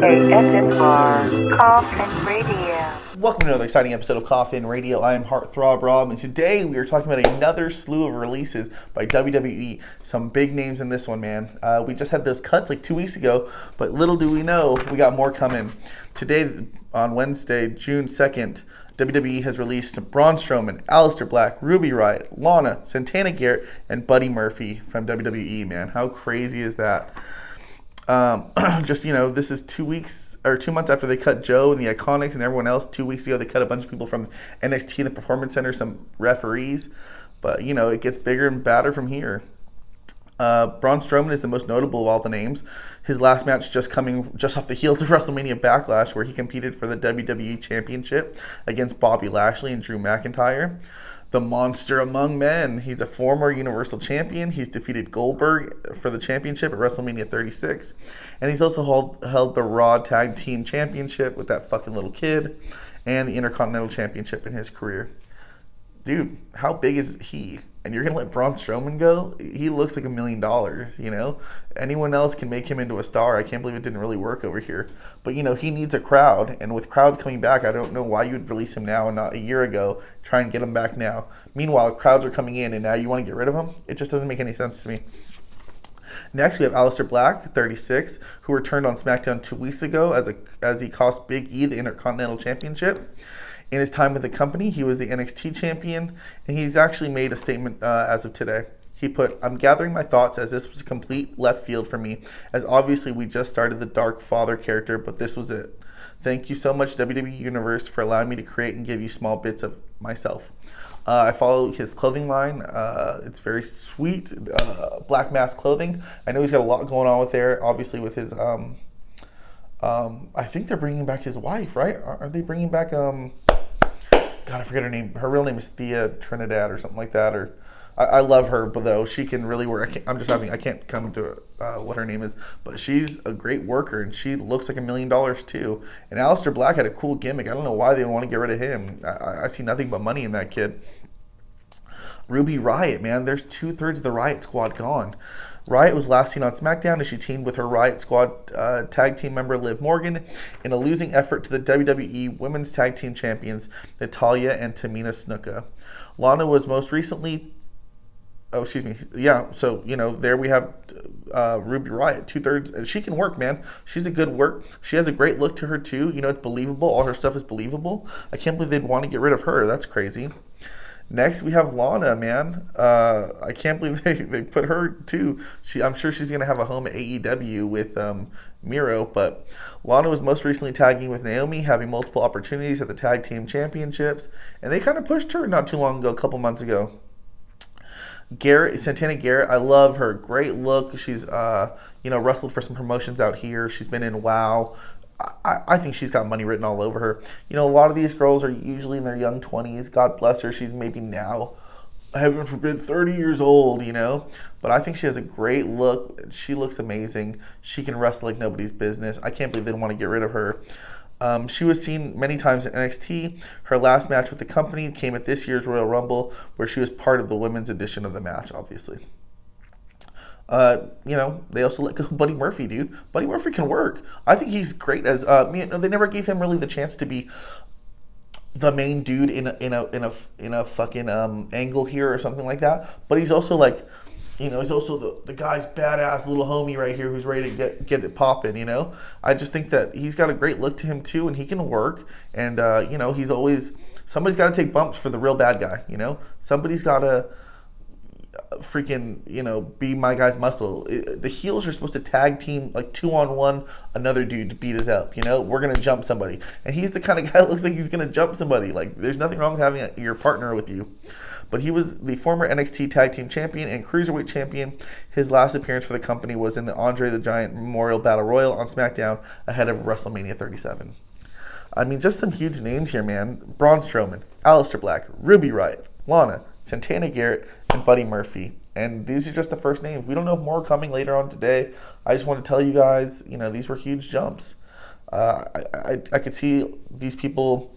KSMR Coffin Radio. Welcome to another exciting episode of Coffin Radio. I am Heartthrob Rob, and today we are talking about another slew of releases by WWE. Some big names in this one, man. We just had those cuts like 2 weeks ago, but little do we know, we got more coming. Today, on Wednesday, June 2nd, WWE has released Braun Strowman, Aleister Black, Riott, Lana, Santana Garrett, and Buddy Murphy from WWE, man. How crazy is that? This is 2 weeks or 2 months after they cut Joe and the Iconics and everyone else. 2 weeks ago, they cut a bunch of people from NXT and the Performance Center, some referees. But, it gets bigger and badder from here. Braun Strowman is the most notable of all the names. His last match just off the heels of WrestleMania Backlash, where he competed for the WWE Championship against Bobby Lashley and Drew McIntyre. The monster among men. He's a former Universal Champion. He's defeated Goldberg for the championship at WrestleMania 36. And he's also held the Raw Tag Team Championship with that fucking little kid and the Intercontinental Championship in his career. Dude, how big is he? And you're going to let Braun Strowman go? He looks like $1 million, Anyone else can make him into a star. I can't believe it didn't really work over here. But, he needs a crowd. And with crowds coming back, I don't know why you would release him now and not a year ago. Try and get him back now. Meanwhile, crowds are coming in and now you want to get rid of him? It just doesn't make any sense to me. Next, we have Aleister Black, 36, who returned on SmackDown 2 weeks ago as he cost Big E the Intercontinental Championship. In his time with the company, he was the NXT champion, and he's actually made a statement as of today. He put, "I'm gathering my thoughts as this was a complete left field for me, as obviously we just started the Dark Father character, but this was it. Thank you so much, WWE Universe, for allowing me to create and give you small bits of myself." I follow his clothing line. It's very sweet, Black Mask clothing. I know he's got a lot going on with there, obviously with his... I think they're bringing back his wife, right? Are they bringing back... God, I forget her name. Her real name is Thea Trinidad or something like that. Or I love her, but though she can really work. I can't come to what her name is, but she's a great worker and she looks like $1 million too. And Aleister Black had a cool gimmick. I don't know why they want to get rid of him. I see nothing but money in that kid. Riott, man, there's 2/3 of the Riot squad gone. Riot was last seen on SmackDown as she teamed with her Riot Squad tag team member Liv Morgan in a losing effort to the WWE Women's Tag Team Champions Natalya and Tamina Snuka. Lana was most recently... there we have Riott, 2/3. She can work, man. She's a good work. She has a great look to her, too. It's believable. All her stuff is believable. I can't believe they'd want to get rid of her. That's crazy. Next, we have Lana, man. I can't believe they put her, too. I'm sure she's going to have a home at AEW with Miro, but Lana was most recently tagging with Naomi, having multiple opportunities at the Tag Team Championships, and they kind of pushed her not too long ago, a couple months ago. Santana Garrett, I love her. Great look. She's, wrestled for some promotions out here. She's been in WoW. I think she's got money written all over her. A lot of these girls are usually in their young 20s. God bless her. She's maybe now, heaven forbid, 30 years old, But I think she has a great look. She looks amazing. She can wrestle like nobody's business. I can't believe they don't want to get rid of her. She was seen many times at NXT. Her last match with the company came at this year's Royal Rumble, where she was part of the women's edition of the match, obviously. They also let go of Buddy Murphy, dude. Buddy Murphy can work. I think he's great as they never gave him really the chance to be the main dude in a fucking angle here or something like that. But he's also he's also the guy's badass little homie right here who's ready to get it popping, I just think that he's got a great look to him too, and he can work. And he's always, somebody's got to take bumps for the real bad guy, Somebody's got to freaking, be my guy's muscle. The heels are supposed to tag team 2-on-1 another dude to beat us up. We're gonna jump somebody, and he's the kind of guy that looks like he's gonna jump somebody. There's nothing wrong with having your partner with you. But he was the former NXT Tag Team Champion and Cruiserweight Champion. His last appearance for the company was in the Andre the Giant Memorial Battle Royal on SmackDown ahead of WrestleMania 37. I mean, just some huge names here, man. Braun Strowman, Aleister Black, Riott, Lana, Santana Garrett, and Buddy Murphy. And these are just the first names. We don't know if more are coming later on today. I just want to tell you guys, these were huge jumps. I could see these people,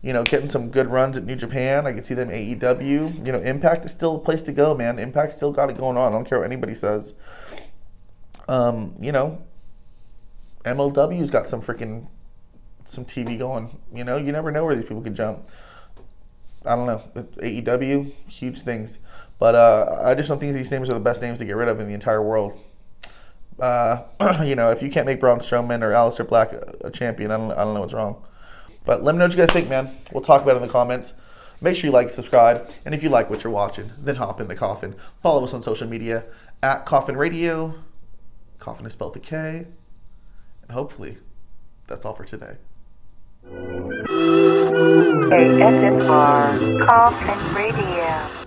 getting some good runs at New Japan. I could see them AEW. Impact is still a place to go, man. Impact still got it going on. I don't care what anybody says. MLW's got some TV going. You know, you never know where these people could jump. I don't know. AEW, huge things. But I just don't think these names are the best names to get rid of in the entire world. You know, if you can't make Braun Strowman or Aleister Black a champion, I don't know what's wrong. But let me know what you guys think, man. We'll talk about it in the comments. Make sure you like, subscribe, and if you like what you're watching, then hop in the coffin. Follow us on social media at Coffin Radio. Coffin is spelled with a K. And hopefully, that's all for today. ASMR Coffin Radio.